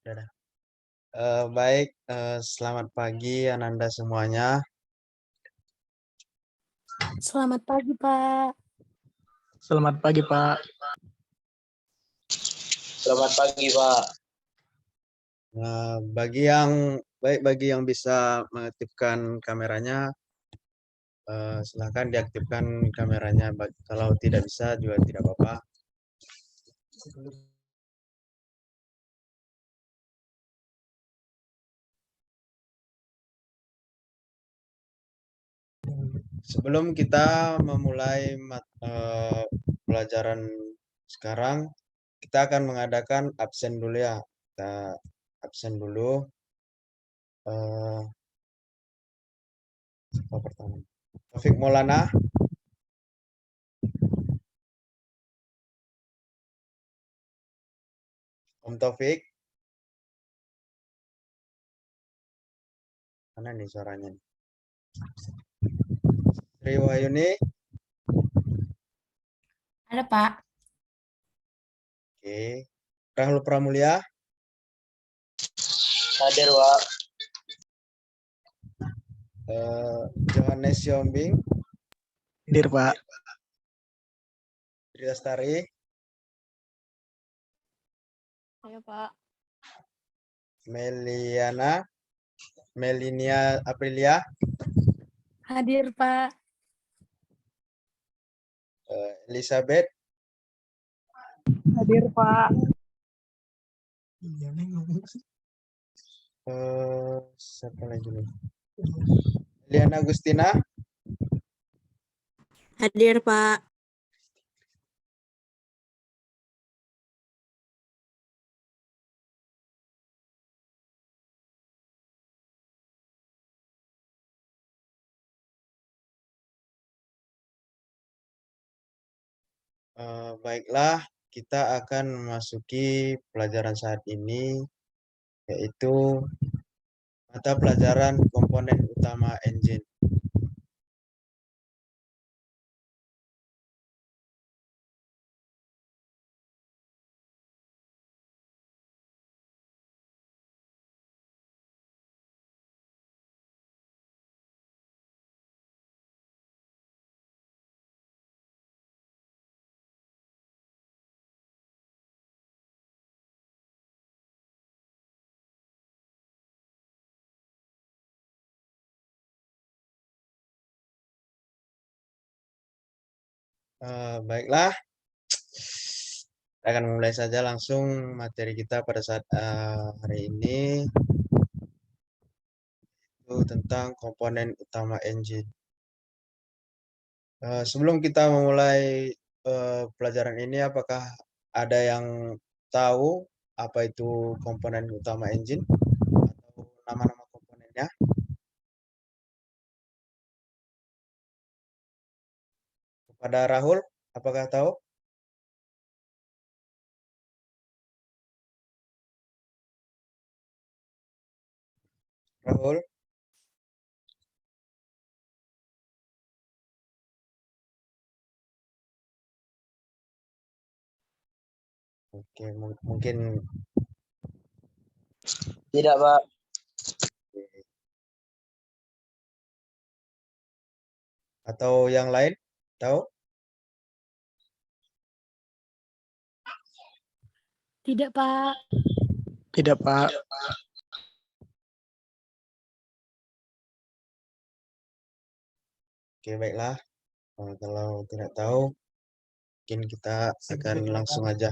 Dadah. Baik, selamat pagi Ananda semuanya. Selamat pagi, Pak. Selamat pagi, Pak. Selamat pagi, Pak. Bagi yang bisa mengaktifkan kameranya, silahkan diaktifkan kameranya. Kalau tidak bisa juga tidak apa-apa. Sebelum kita memulai pelajaran sekarang, kita akan mengadakan absen dulu ya. Kita absen dulu. Siapa pertama? Taufik Maulana. Om Taufik. Mana nih suaranya? Sri Wahyuni. Ada, Pak. Oke. Rahul Pramulya. Hadir, Pak. Johannes Siombing. Hadir, Pak. Tri Lestari. Ayo, Pak. Melinia Aprilia. Hadir, Pak. Elizabeth. Hadir, Pak. Siapa lagi nih? Liana Agustina. Hadir, Pak. Baiklah, kita akan memasuki pelajaran saat ini, yaitu mata pelajaran komponen utama engine. Baiklah, kita akan mulai saja langsung materi kita pada saat hari ini, itu tentang komponen utama engine. Sebelum kita memulai pelajaran ini, apakah ada yang tahu apa itu komponen utama engine atau nama-nama komponennya? Kepada Rahul, apakah tahu? Rahul? Oke, mungkin Tidak, Pak. atau yang lain tahu? Tidak, Pak. Tidak, Pak. Oke, baiklah. Kalau tidak tahu, mungkin kita akan langsung aja.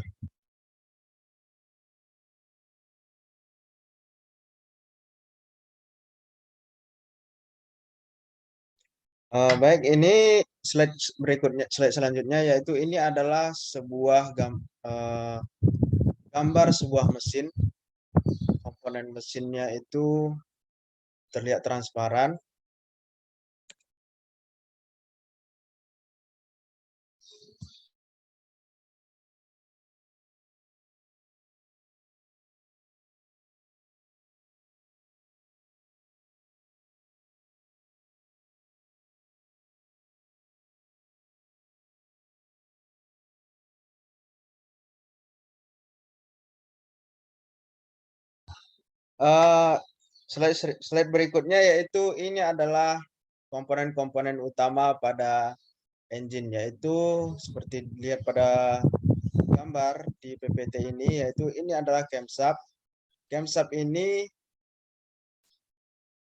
Baik, ini slide selanjutnya, yaitu ini adalah sebuah gambar sebuah mesin. Komponen mesinnya itu terlihat transparan. Slide berikutnya yaitu ini adalah komponen-komponen utama pada engine, yaitu seperti dilihat pada gambar di PPT ini, yaitu ini adalah camshaft. Camshaft ini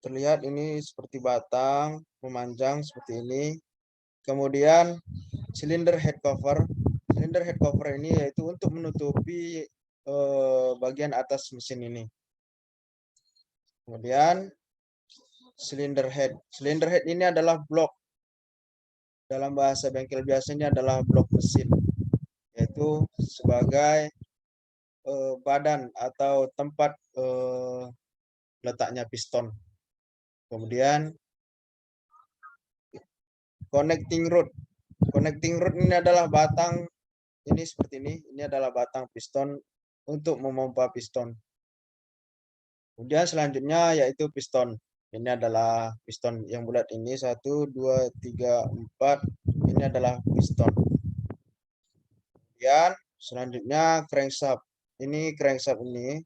terlihat ini seperti batang memanjang seperti ini. Kemudian cylinder head cover. Cylinder head cover ini yaitu untuk menutupi bagian atas mesin ini. Kemudian cylinder head. Cylinder head ini adalah blok. Dalam bahasa bengkel biasanya adalah blok mesin, yaitu sebagai badan atau tempat letaknya piston. Kemudian connecting rod. Connecting rod ini adalah batang ini seperti ini. Ini adalah batang piston untuk memompa piston. Kemudian selanjutnya yaitu piston. Ini adalah piston yang bulat ini 1, 2, 3, 4. Ini adalah piston. Kemudian selanjutnya crankshaft. Ini crankshaft ini.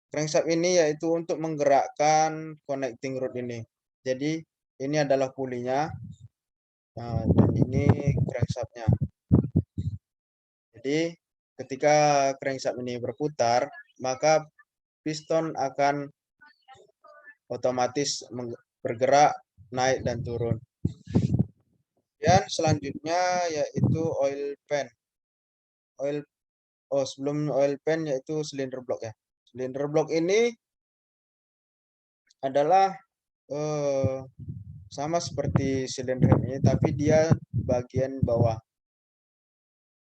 Crankshaft ini yaitu untuk menggerakkan connecting rod ini. Jadi ini adalah pulinya. Nah, dan ini crankshaftnya. Jadi ketika crankshaft ini berputar, maka piston akan otomatis bergerak naik dan turun. Dan selanjutnya yaitu oil pan. Sebelum oil pan yaitu cylinder block ya. Cylinder block ini adalah sama seperti cylinder head ini, tapi dia bagian bawah.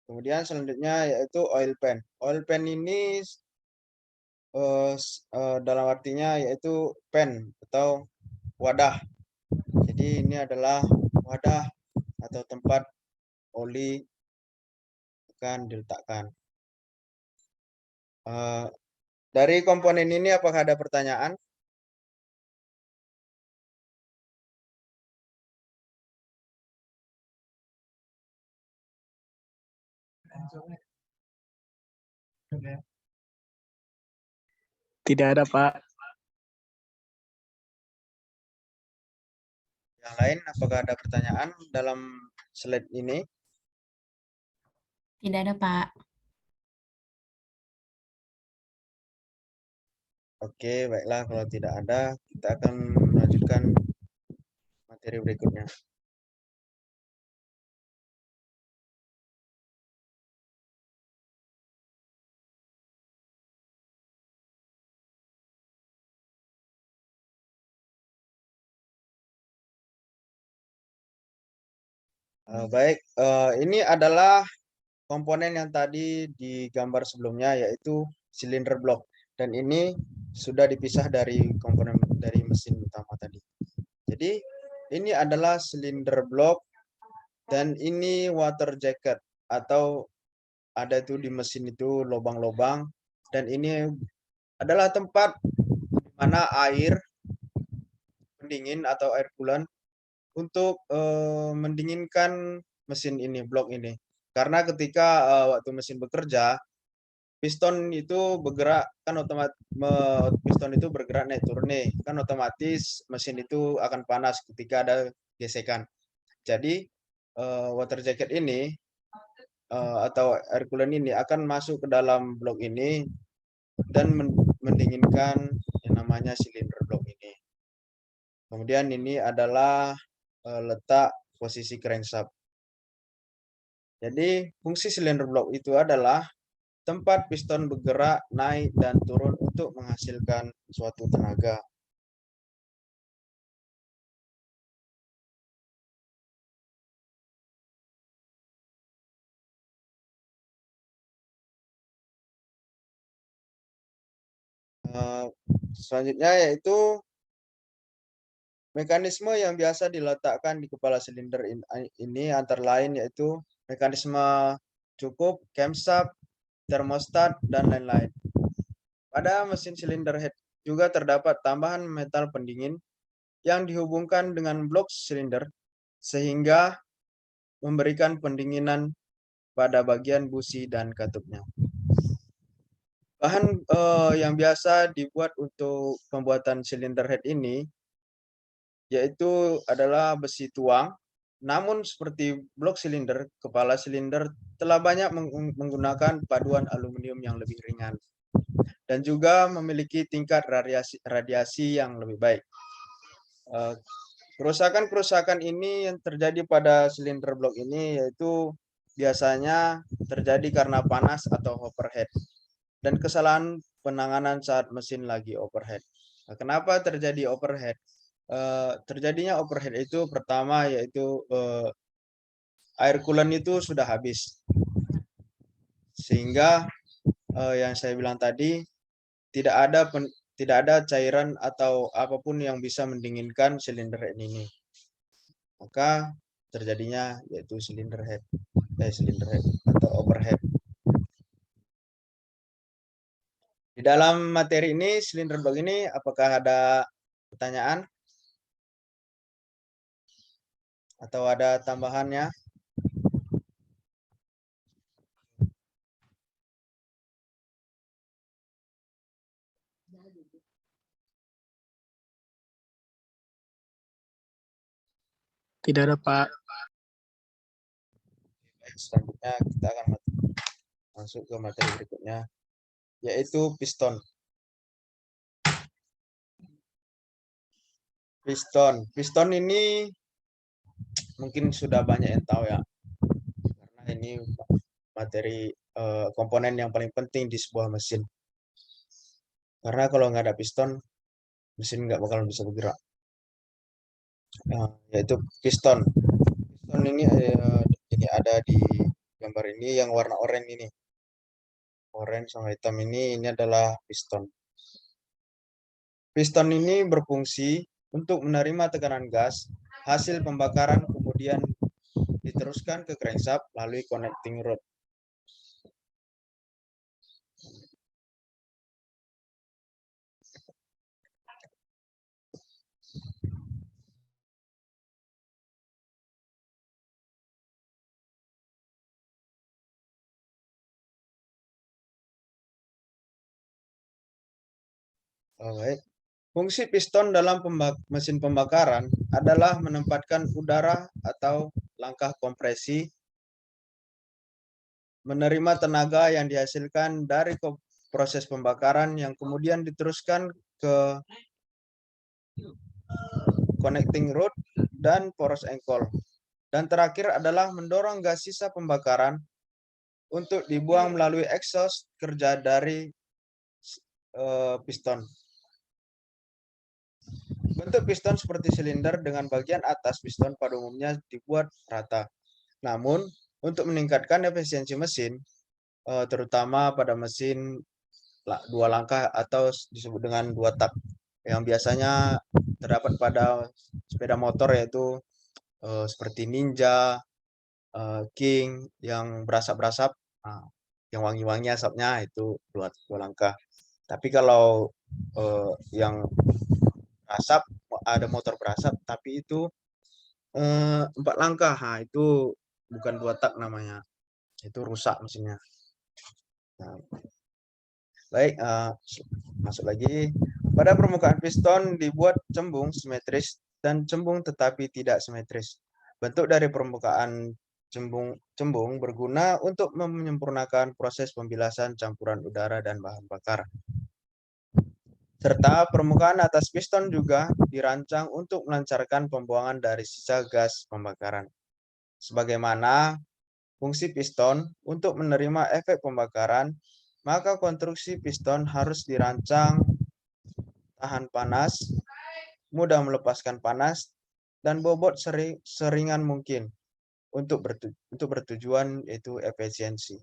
Kemudian selanjutnya yaitu oil pan. Oil pan ini dalam artinya yaitu pan atau wadah. Jadi ini adalah wadah atau tempat oli akan diletakkan. Dari komponen ini apakah ada pertanyaan? Tidak ada, Pak. Yang lain, apakah ada pertanyaan dalam slide ini? Tidak ada, Pak. Oke, baiklah. Kalau tidak ada, kita akan melanjutkan materi berikutnya. Baik, ini adalah komponen yang tadi di gambar sebelumnya, yaitu cylinder block. Dan ini sudah dipisah dari komponen dari mesin utama tadi. Jadi ini adalah cylinder block dan ini water jacket, atau ada itu di mesin itu lubang-lubang, dan ini adalah tempat di mana air pendingin atau air coolant untuk mendinginkan mesin ini, blok ini. Karena ketika waktu mesin bekerja, piston itu bergerak, kan otomatis piston itu bergerak naik turun nih, kan otomatis mesin itu akan panas ketika ada gesekan. Jadi water jacket ini atau air coolant ini akan masuk ke dalam blok ini dan mendinginkan yang namanya cylinder block ini. Kemudian ini adalah letak posisi crankshaft. Jadi fungsi cylinder block itu adalah tempat piston bergerak naik dan turun untuk menghasilkan suatu tenaga. Selanjutnya yaitu mekanisme yang biasa diletakkan di kepala silinder ini antara lain yaitu mekanisme cukup, camshaft, termostat, dan lain-lain. Pada mesin silinder head juga terdapat tambahan metal pendingin yang dihubungkan dengan blok silinder sehingga memberikan pendinginan pada bagian busi dan katupnya. Bahan yang biasa dibuat untuk pembuatan silinder head ini yaitu adalah besi tuang. Namun seperti blok silinder, kepala silinder telah banyak menggunakan paduan aluminium yang lebih ringan dan juga memiliki tingkat radiasi yang lebih baik. Kerusakan-kerusakan ini yang terjadi pada silinder blok ini yaitu biasanya terjadi karena panas atau overhead dan kesalahan penanganan saat mesin lagi overhead. Nah, kenapa terjadi overhead? Terjadinya overhead itu pertama yaitu air coolant itu sudah habis, sehingga yang saya bilang tadi tidak ada cairan atau apapun yang bisa mendinginkan silinder ini. Maka terjadinya yaitu silinder head atau overhead. Di dalam materi ini, silinder blok ini, apakah ada pertanyaan? Atau ada tambahannya? Tidak ada, Pak. Selanjutnya kita akan masuk ke materi berikutnya, yaitu piston. Piston ini mungkin sudah banyak yang tahu ya, karena ini materi komponen yang paling penting di sebuah mesin. Karena kalau nggak ada piston, mesin nggak bakal bisa bergerak. Yaitu piston. Piston ini ada di gambar ini yang warna oranye ini. Oranye sama hitam ini adalah piston. Piston ini berfungsi untuk menerima tekanan gas hasil pembakaran, kemudian diteruskan ke crankshaft melalui connecting rod. Baik. Fungsi piston dalam mesin pembakaran adalah menempatkan udara atau langkah kompresi, menerima tenaga yang dihasilkan dari proses pembakaran yang kemudian diteruskan ke connecting rod dan poros engkol. Dan terakhir adalah mendorong gas sisa pembakaran untuk dibuang melalui exhaust kerja dari piston. Bentuk piston seperti silinder dengan bagian atas piston pada umumnya dibuat rata. Namun, untuk meningkatkan efisiensi mesin, terutama pada mesin dua langkah atau disebut dengan dua tak, yang biasanya terdapat pada sepeda motor yaitu seperti Ninja, King, yang berasap-berasap, yang wangi-wangi asapnya itu dua langkah. Tapi kalau yang berasap, ada motor berasap, tapi itu 4 langkah, itu bukan dua tak namanya, itu rusak mesinnya. Nah, baik, masuk lagi. Pada permukaan piston dibuat cembung simetris dan cembung tetapi tidak simetris. Bentuk dari permukaan cembung berguna untuk menyempurnakan proses pembilasan campuran udara dan bahan bakar. Serta permukaan atas piston juga dirancang untuk melancarkan pembuangan dari sisa gas pembakaran. Sebagaimana fungsi piston untuk menerima efek pembakaran, maka konstruksi piston harus dirancang tahan panas, mudah melepaskan panas, dan bobot seringan mungkin untuk bertujuan yaitu efisiensi.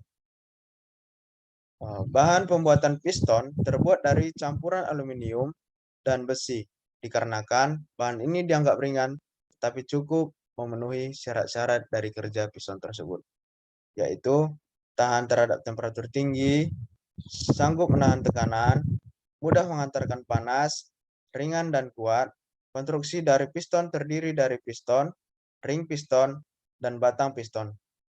Bahan pembuatan piston terbuat dari campuran aluminium dan besi, dikarenakan bahan ini dianggap ringan, tapi cukup memenuhi syarat-syarat dari kerja piston tersebut, yaitu tahan terhadap temperatur tinggi, sanggup menahan tekanan, mudah mengantarkan panas, ringan dan kuat. Konstruksi dari piston terdiri dari piston, ring piston, dan batang piston.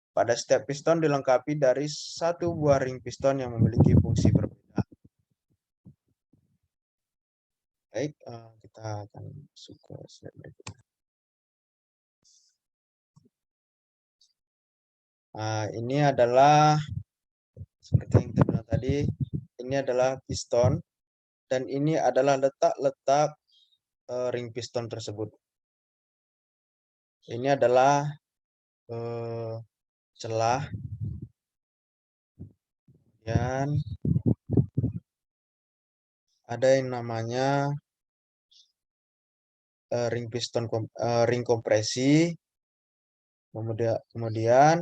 Pada setiap piston dilengkapi dari satu buah ring piston yang memiliki fungsi berbeda. Baik, kita akan masuk ke slide berikutnya. Ini adalah seperti yang kita bilang tadi, ini adalah piston dan ini adalah letak-letak ring piston tersebut. Ini adalah celah, dan ada yang namanya ring piston ring kompresi, kemudian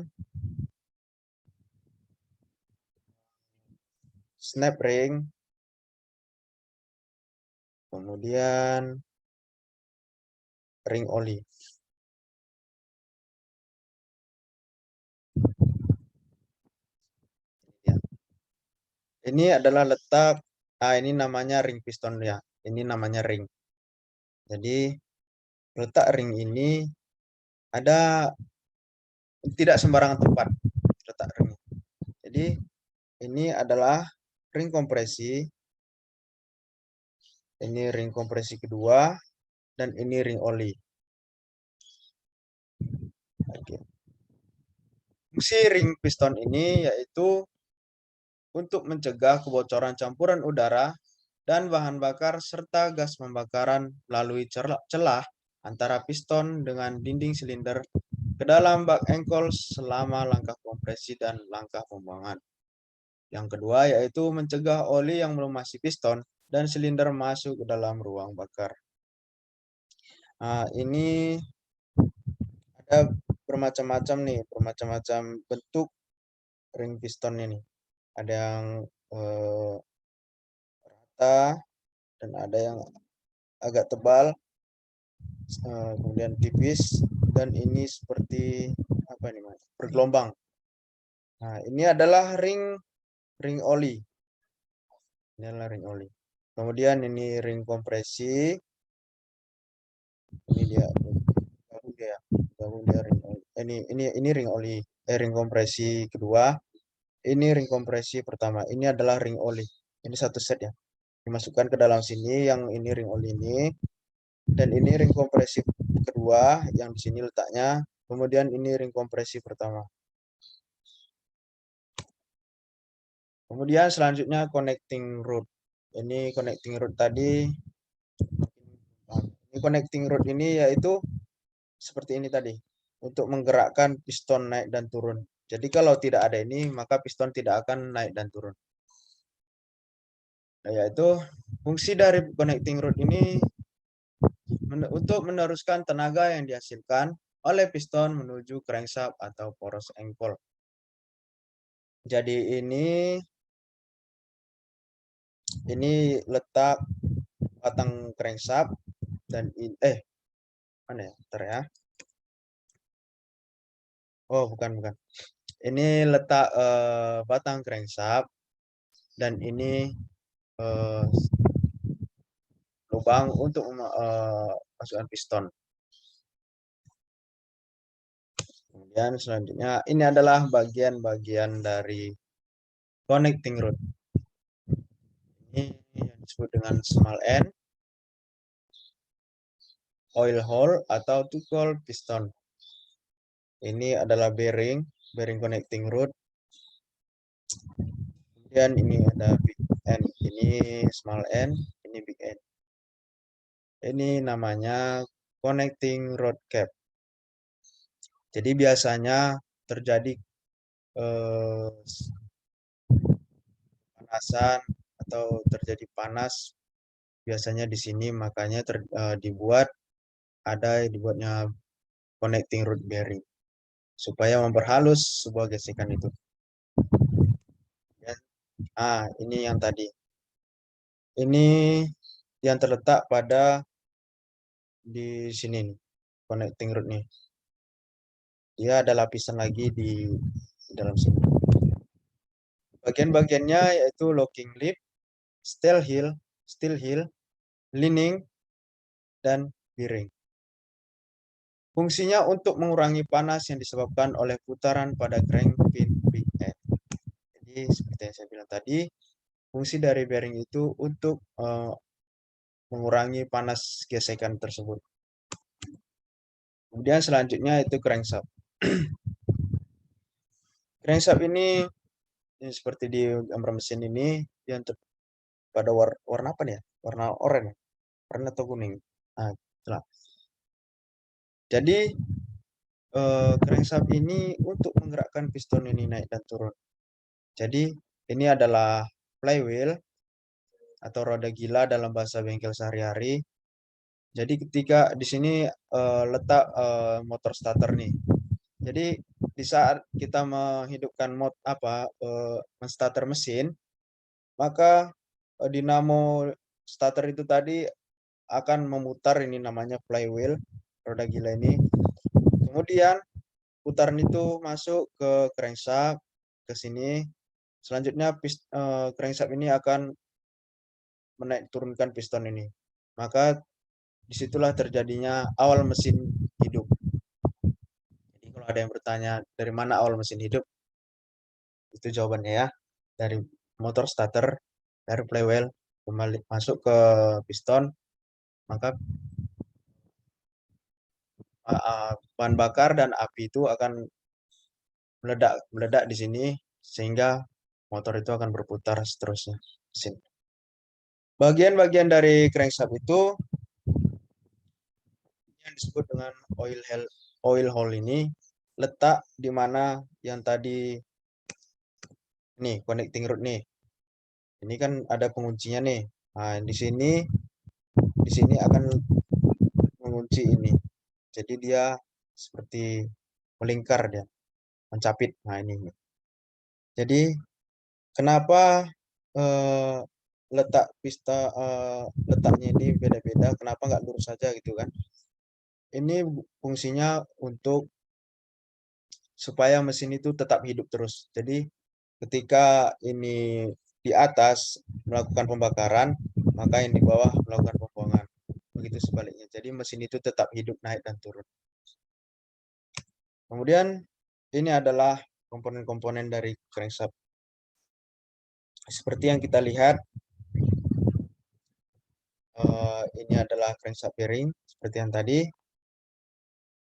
snap ring, kemudian ring oli. Ini adalah letak, ini namanya ring piston ya. Ini namanya ring. Jadi letak ring ini ada tidak sembarangan tempat letak ring. Jadi ini adalah ring kompresi. Ini ring kompresi kedua dan ini ring oli. Oke. Fungsi ring piston ini yaitu untuk mencegah kebocoran campuran udara dan bahan bakar serta gas pembakaran melalui celah antara piston dengan dinding silinder ke dalam bak engkol selama langkah kompresi dan langkah pembuangan. Yang kedua yaitu mencegah oli yang melumasi piston dan silinder masuk ke dalam ruang bakar. Ini ada bermacam-macam nih, bermacam-macam bentuk ring piston ini. Ada yang rata dan ada yang agak tebal, kemudian tipis, dan ini seperti apa nih mas? Bergelombang. Nah ini adalah ring oli. Ini adalah ring oli. Kemudian ini ring kompresi. Ini dia gabung dia ring oli. Ini ring oli. Ring kompresi kedua. Ini ring kompresi pertama. Ini adalah ring oli. Ini satu set ya. Dimasukkan ke dalam sini. Yang ini ring oli ini. Dan ini ring kompresi kedua yang di sini letaknya. Kemudian ini ring kompresi pertama. Kemudian selanjutnya connecting rod. Ini connecting rod tadi. Ini connecting rod ini yaitu seperti ini tadi. Untuk menggerakkan piston naik dan turun. Jadi kalau tidak ada ini, maka piston tidak akan naik dan turun. Nah, yaitu fungsi dari connecting rod ini untuk meneruskan tenaga yang dihasilkan oleh piston menuju crankshaft atau poros engkol. Jadi ini letak batang crankshaft dan mana ya? Bentar ya. Oh, bukan. Ini letak batang crankshaft dan ini lubang untuk masukkan piston. Kemudian selanjutnya ini adalah bagian-bagian dari connecting rod. Ini yang disebut dengan small end, oil hole atau tukel piston. Ini adalah bearing connecting rod. Kemudian ini ada big end, ini small end, ini big end. Ini namanya connecting rod cap. Jadi biasanya terjadi panasan atau terjadi panas biasanya di sini, makanya dibuatnya connecting rod bearing supaya memperhalus sebuah gesekan itu. Ini yang tadi. Ini yang terletak pada di sini nih, connecting rod nih. Dia ada lapisan lagi di dalam sini. Bagian-bagiannya yaitu locking lip, steel heel, lining, dan bearing. Fungsinya untuk mengurangi panas yang disebabkan oleh putaran pada crank pin big end. Jadi seperti yang saya bilang tadi, fungsi dari bearing itu untuk mengurangi panas gesekan tersebut. Kemudian selanjutnya itu crankshaft. Crankshaft ini seperti di gambar mesin ini yang pada warna apa nih ya? Warna oranye, warna atau kuning. Nah, itulah. Jadi crankshaft ini untuk menggerakkan piston ini naik dan turun. Jadi ini adalah flywheel atau roda gila dalam bahasa bengkel sehari-hari. Jadi ketika di sini letak motor starter nih. Jadi di saat kita menghidupkan menstarter mesin, maka dinamo starter itu tadi akan memutar, ini namanya flywheel, roda gila ini. Kemudian putaran itu masuk ke crankshaft ke sini. Selanjutnya crankshaft ini akan menaik turunkan piston ini. Maka disitulah terjadinya awal mesin hidup. Jadi kalau ada yang bertanya dari mana awal mesin hidup, itu jawabannya ya, dari motor starter, dari flywheel kembali masuk ke piston, maka bahan bakar dan api itu akan meledak di sini sehingga motor itu akan berputar seterusnya. Bagian-bagian dari crankshaft itu yang disebut dengan oil hole ini letak di mana yang tadi nih connecting rod nih. Ini kan ada penguncinya nih. Nah, di sini akan mengunci ini. Jadi dia seperti melingkar dia, mencapit. Nah, ini. Jadi kenapa letaknya ini beda-beda? Kenapa nggak lurus saja gitu kan? Ini fungsinya untuk supaya mesin itu tetap hidup terus. Jadi ketika ini di atas melakukan pembakaran, maka yang di bawah melakukan pembuangan. Begitu sebaliknya. Jadi mesin itu tetap hidup naik dan turun. Kemudian ini adalah komponen-komponen dari crankshaft. Seperti yang kita lihat, ini adalah crankshaft bearing seperti yang tadi.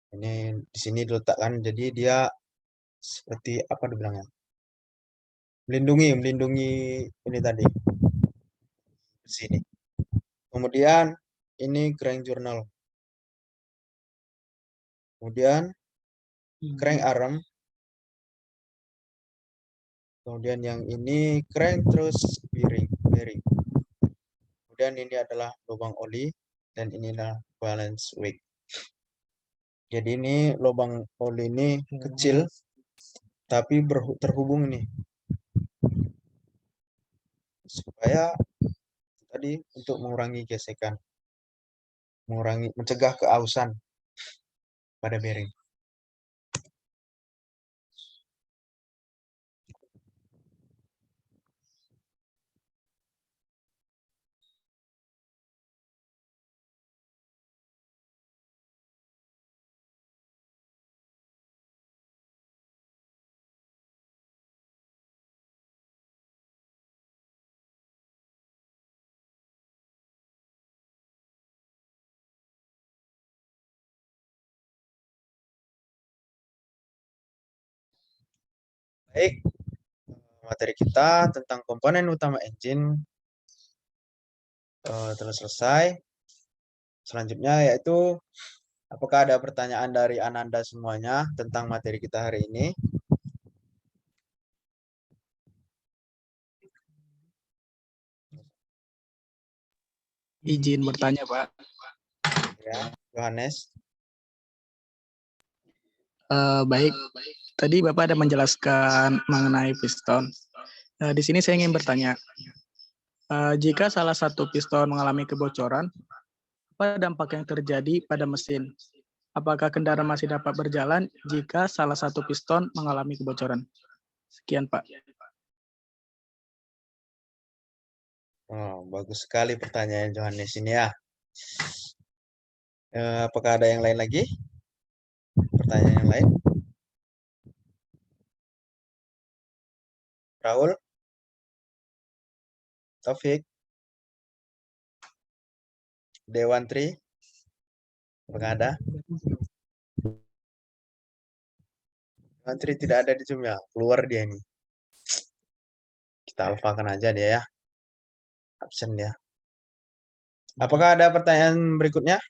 Ini di sini diletakkan, jadi dia seperti apa dibilangnya? Melindungi ini tadi. Di sini. Kemudian ini crank journal. Kemudian crank arm. Kemudian yang ini crank terus bearing. Kemudian ini adalah lubang oli dan inilah balance weight. Jadi ini lubang oli ini kecil tapi terhubung nih supaya tadi untuk mengurangi gesekan, mencegah keausan pada bearing. Baik, materi kita tentang komponen utama engine telah selesai. Selanjutnya yaitu apakah ada pertanyaan dari Ananda semuanya tentang materi kita hari ini? Izin bertanya, Pak. Ya, Yohanes. Baik, tadi Bapak ada menjelaskan mengenai piston. Di sini saya ingin bertanya, jika salah satu piston mengalami kebocoran, apa dampak yang terjadi pada mesin? Apakah kendaraan masih dapat berjalan jika salah satu piston mengalami kebocoran? Sekian, Pak. Oh, bagus sekali pertanyaan Yohanes ini ya. Apakah ada yang lain lagi? Pertanyaan yang lain? Raul? Taufik? Dewantri, apakah ada? Dewantri tidak ada di Zoom ya, keluar dia ini. Kita alfakan aja dia ya, absen dia. Apakah ada pertanyaan berikutnya?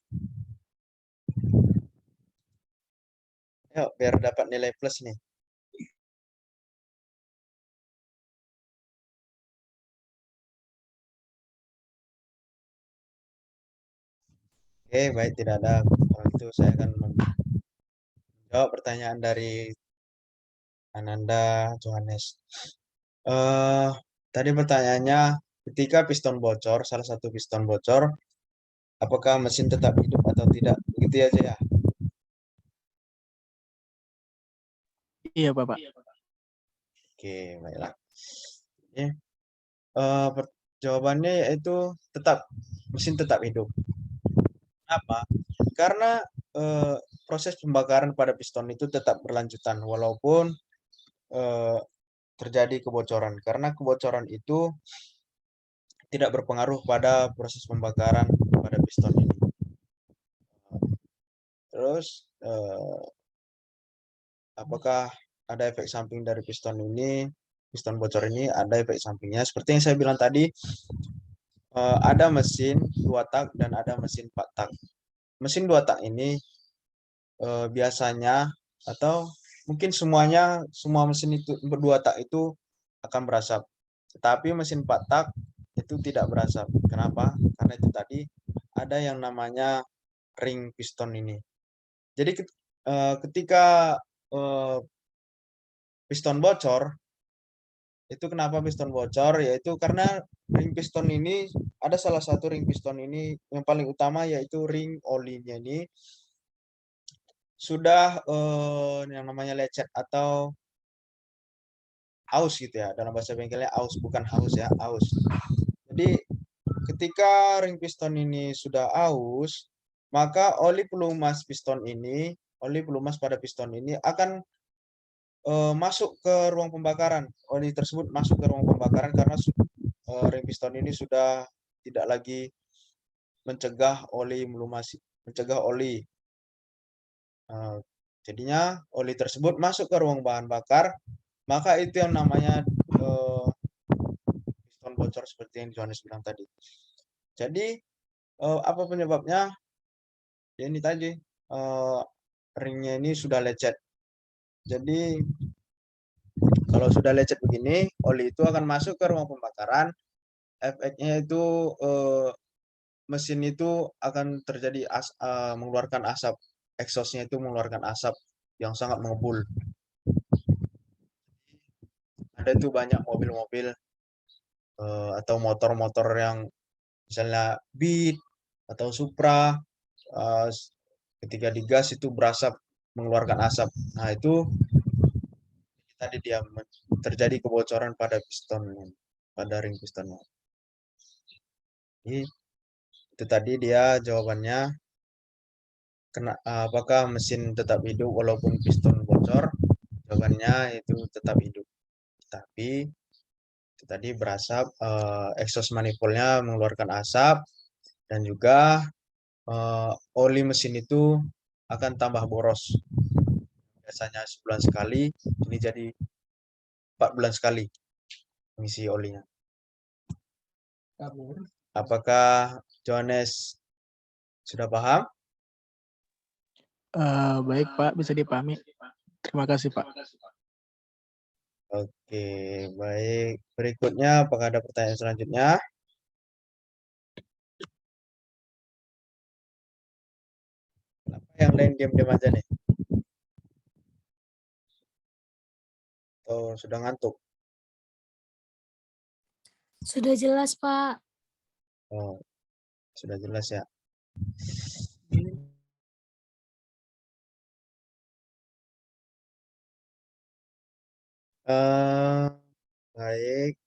Yuk, biar dapat nilai plus nih. Oke, baik, tidak ada. Kalau itu saya akan menjawab pertanyaan dari Ananda Johannes. Tadi pertanyaannya, ketika piston bocor, salah satu piston bocor, apakah mesin tetap hidup atau tidak? Begitu aja ya. Iya, Bapak. Oke, baiklah. Oke. Jawabannya yaitu mesin tetap hidup. Kenapa? Karena proses pembakaran pada piston itu tetap berlanjutan walaupun terjadi kebocoran. Karena kebocoran itu tidak berpengaruh pada proses pembakaran pada piston ini. Terus apakah ada efek samping dari piston ini? Piston bocor ini ada efek sampingnya. Seperti yang saya bilang tadi, ada mesin 2 tak dan ada mesin 4 tak. Mesin 2 tak ini biasanya atau mungkin semua mesin itu 2 tak itu akan berasap. Tetapi mesin 4 tak itu tidak berasap. Kenapa? Karena itu tadi ada yang namanya ring piston ini. Jadi ketika piston bocor, itu kenapa piston bocor? Yaitu karena ring piston ini, ada salah satu ring piston ini yang paling utama yaitu ring olinya ini sudah yang namanya lecet atau aus gitu ya. Dalam bahasa bengkelnya aus, bukan haus ya, aus. Jadi ketika ring piston ini sudah aus, maka oli pelumas pada piston ini akan masuk ke ruang pembakaran. Oli tersebut masuk ke ruang pembakaran karena ring piston ini sudah tidak lagi mencegah oli. Jadinya oli tersebut masuk ke ruang bahan bakar, maka itu yang namanya piston bocor seperti yang Johannes bilang tadi. Jadi apa penyebabnya? Ya ini tadi ringnya ini sudah lecet. Jadi kalau sudah lecet begini, oli itu akan masuk ke ruang pembakaran. Efeknya itu mesin itu akan terjadi mengeluarkan asap. Exhaust-nya itu mengeluarkan asap yang sangat mengebul. Ada tuh banyak mobil-mobil atau motor-motor yang misalnya Beat atau Supra, ketika digas itu berasap, mengeluarkan asap. Nah itu tadi dia terjadi kebocoran pada piston, pada ring pistonnya. Jadi itu tadi dia jawabannya. Apakah mesin tetap hidup walaupun piston bocor? Jawabannya itu tetap hidup. Tapi itu tadi berasap, exhaust manifoldnya mengeluarkan asap, dan juga oli mesin itu akan tambah boros. Biasanya sebulan sekali, ini jadi 4 bulan sekali mengisi olinya. Apakah Johannes sudah paham? Baik, Pak. Bisa dipahami. Terima kasih, Pak. Oke, baik. Berikutnya, apakah ada pertanyaan selanjutnya? Kenapa yang lain diam-diam aja nih? Atau sudah ngantuk? Sudah jelas, Pak. Oh, sudah jelas ya. Baik.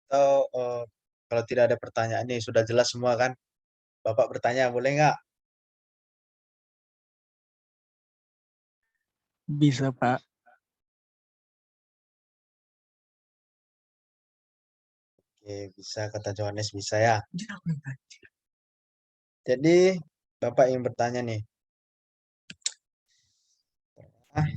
Atau kalau tidak ada pertanyaan ini sudah jelas semua kan? Bapak bertanya boleh nggak? Bisa, Pak. Oke, bisa kata Johannes bisa ya. Jadi Bapak ingin bertanya nih. Ah,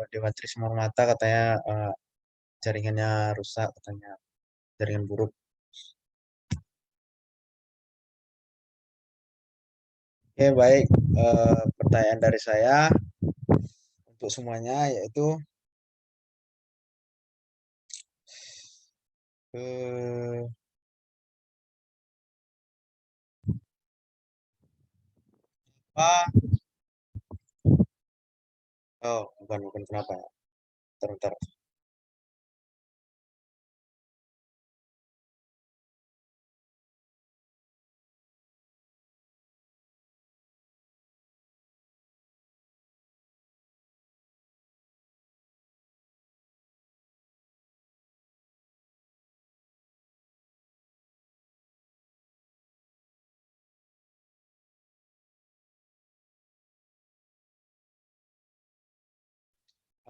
di matriks mata katanya jaringannya rusak, katanya jaringan buruk. Oke, baik. Pertanyaan dari saya untuk semuanya yaitu eh, apa? Oh, bukan kenapa ya? Bentar.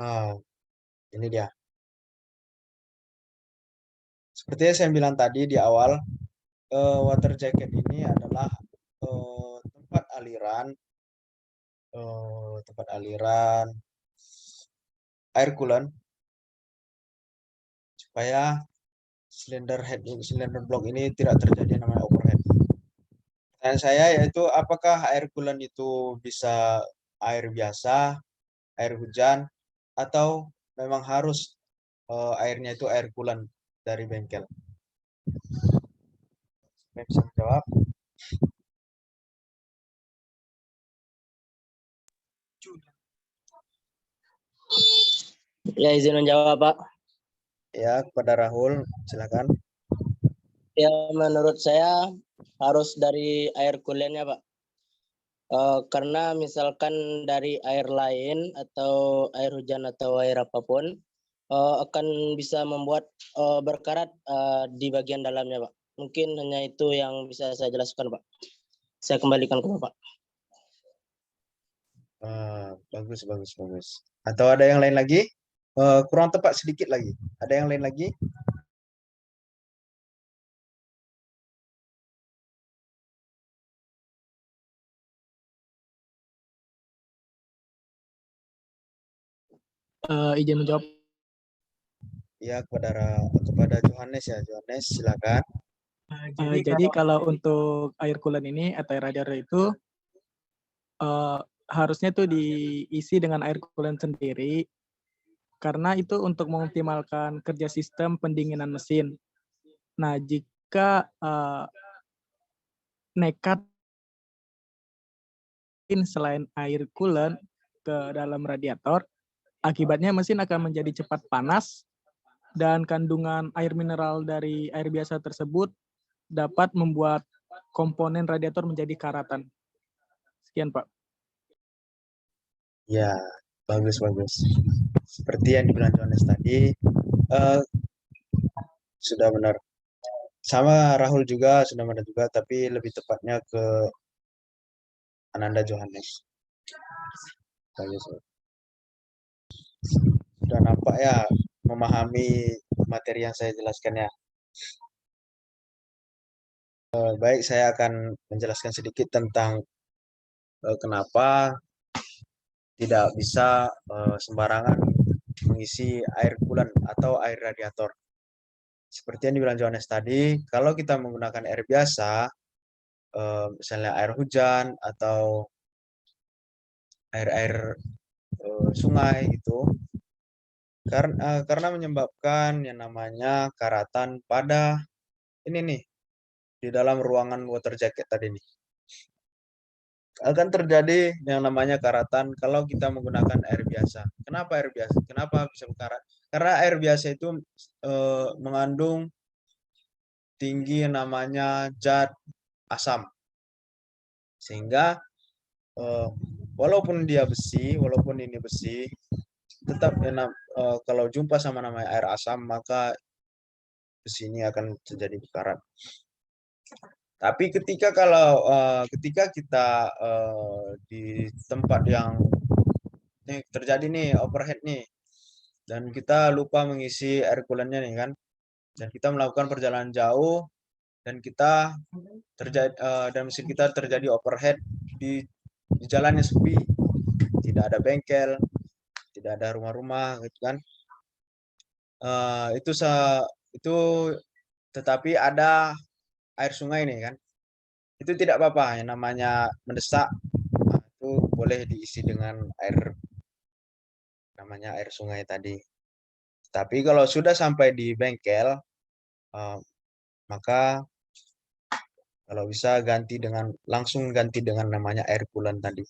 Ah, ini dia. Seperti yang saya bilang tadi di awal, water jacket ini adalah tempat aliran air coolant supaya silinder block ini tidak terjadi namanya overhead. Pertanyaan saya yaitu apakah air coolant itu bisa air biasa, air hujan, atau memang harus airnya itu air coolant dari bengkel? Saya bisa menjawab. Ya, izin menjawab, Pak. Ya, kepada Rahul, silakan. Ya, menurut saya harus dari air coolantnya, Pak. Karena misalkan dari air lain atau air hujan atau air apapun akan bisa membuat berkarat di bagian dalamnya, Pak. Mungkin hanya itu yang bisa saya jelaskan, Pak. Saya kembalikan ke Bapak. Bagus. Atau ada yang lain lagi? Kurang tepat sedikit lagi. Ada yang lain lagi? Izin menjawab. Ya, kepada Johannes ya. Johannes, silakan. Jadi kalau untuk air coolant ini atau air radiator itu harusnya tuh diisi dengan air coolant sendiri karena itu untuk mengoptimalkan kerja sistem pendinginan mesin. Nah, jika nekat selain air coolant ke dalam radiator, akibatnya mesin akan menjadi cepat panas dan kandungan air mineral dari air biasa tersebut dapat membuat komponen radiator menjadi karatan. Sekian, Pak. Ya, bagus. Seperti yang dibilang Johannes tadi, sudah benar. Sama Rahul juga sudah benar juga, tapi lebih tepatnya ke Ananda Johannes. Bagus. Sudah nampak ya memahami materi yang saya jelaskan ya. Baik, saya akan menjelaskan sedikit tentang kenapa tidak bisa sembarangan mengisi air coolant atau air radiator. Seperti yang dibilang Johannes tadi, kalau kita menggunakan air biasa, misalnya air hujan atau air sungai gitu, karena menyebabkan yang namanya karatan pada ini nih di dalam ruangan water jacket tadi nih, akan terjadi yang namanya karatan kalau kita menggunakan air biasa. Kenapa air biasa? Kenapa bisa berkarat? Karena air biasa itu mengandung tinggi yang namanya zat asam, sehingga walaupun ini besi, tetap kalau jumpa sama namanya air asam, maka besi ini akan terjadi bekarat. Tapi ketika ketika kita di tempat yang terjadi nih overhead nih, dan kita lupa mengisi air coolant-nya nih kan, dan kita melakukan perjalanan jauh, dan kita dan mesin kita terjadi overhead di jalan yang sepi, tidak ada bengkel, tidak ada rumah-rumah gitu kan. Itu tetapi ada air sungai nih kan, itu tidak apa-apa, yang namanya mendesak. Itu boleh diisi dengan air, namanya air sungai tadi. Tapi kalau sudah sampai di bengkel, maka kalau bisa langsung ganti dengan namanya air coolant tadi.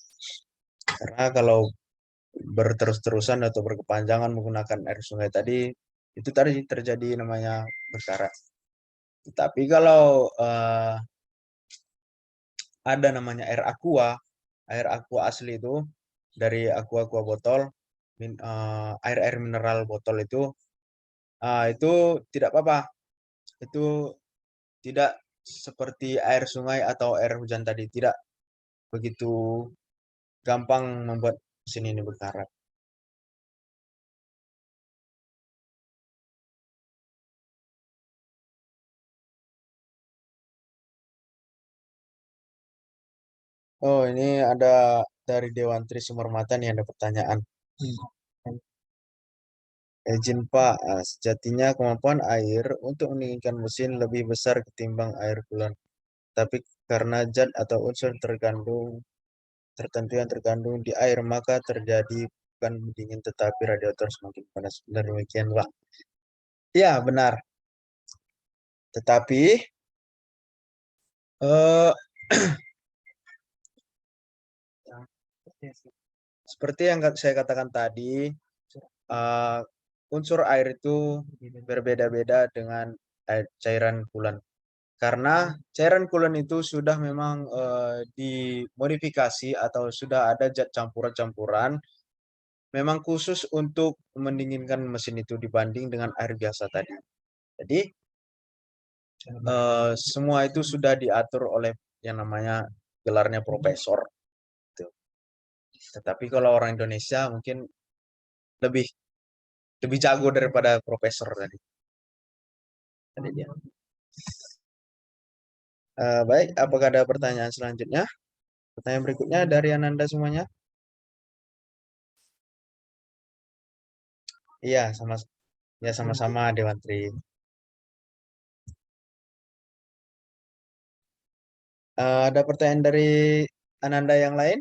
Karena kalau berterus-terusan atau berkepanjangan menggunakan air sungai tadi, itu tadi terjadi namanya bekarat. Tapi kalau ada namanya air aqua asli itu dari aqua botol, air mineral botol itu tidak apa-apa. Itu tidak seperti air sungai atau air hujan tadi, tidak begitu gampang membuat mesin ini berkarat. Oh, ini ada dari Dewan Tri Sumermata nih, ada pertanyaan. Izin Pak, sejatinya kemampuan air untuk mendinginkan mesin lebih besar ketimbang air coolant. Tapi karena zat atau unsur tertentu yang terkandung di air, maka terjadi bukan dingin tetapi radiator semakin panas. Benar demikian, Pak? Iya, benar. Tetapi eh, seperti yang saya katakan tadi, unsur air itu berbeda-beda dengan cairan coolant. Karena cairan coolant itu sudah memang dimodifikasi atau sudah ada zat campuran-campuran memang khusus untuk mendinginkan mesin itu dibanding dengan air biasa tadi. Jadi semua itu sudah diatur oleh yang namanya gelarnya profesor. Tetapi kalau orang Indonesia mungkin lebih jago daripada profesor tadi. Dia. Baik, apakah ada pertanyaan selanjutnya? Pertanyaan berikutnya dari Ananda semuanya. Iya, sama-sama Dewan Tri. Ada pertanyaan dari Ananda yang lain?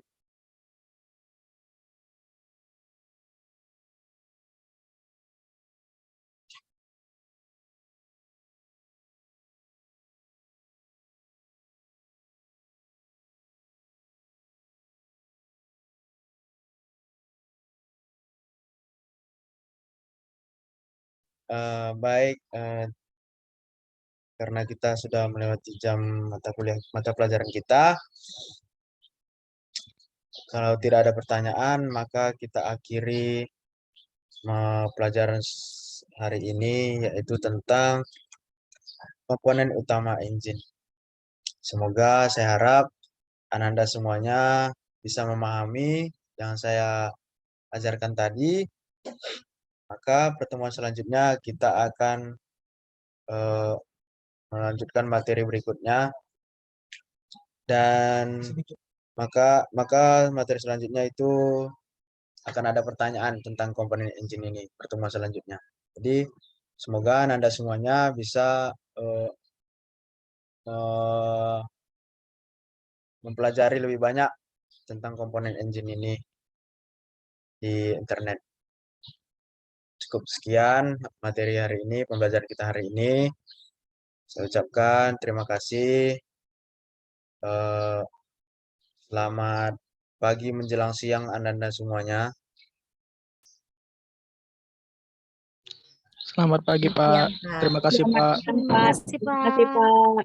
Baik, karena kita sudah melewati jam mata pelajaran kita. Kalau tidak ada pertanyaan, maka kita akhiri pelajaran hari ini, yaitu tentang komponen utama engine. Semoga saya harap Ananda semuanya bisa memahami yang saya ajarkan tadi. Maka pertemuan selanjutnya kita akan melanjutkan materi berikutnya, dan maka materi selanjutnya itu akan ada pertanyaan tentang komponen engine ini pertemuan selanjutnya. Jadi semoga Anda semuanya bisa mempelajari lebih banyak tentang komponen engine ini di internet. Cukup sekian materi hari ini, pembelajaran kita hari ini. Saya ucapkan terima kasih. Selamat pagi menjelang siang Anda semuanya. Selamat pagi, Pak. Terima kasih, Pak. Terima kasih, Pak.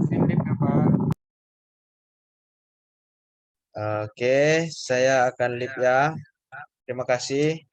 Terima kasih, Pak. Oke, saya akan leave ya. Terima kasih.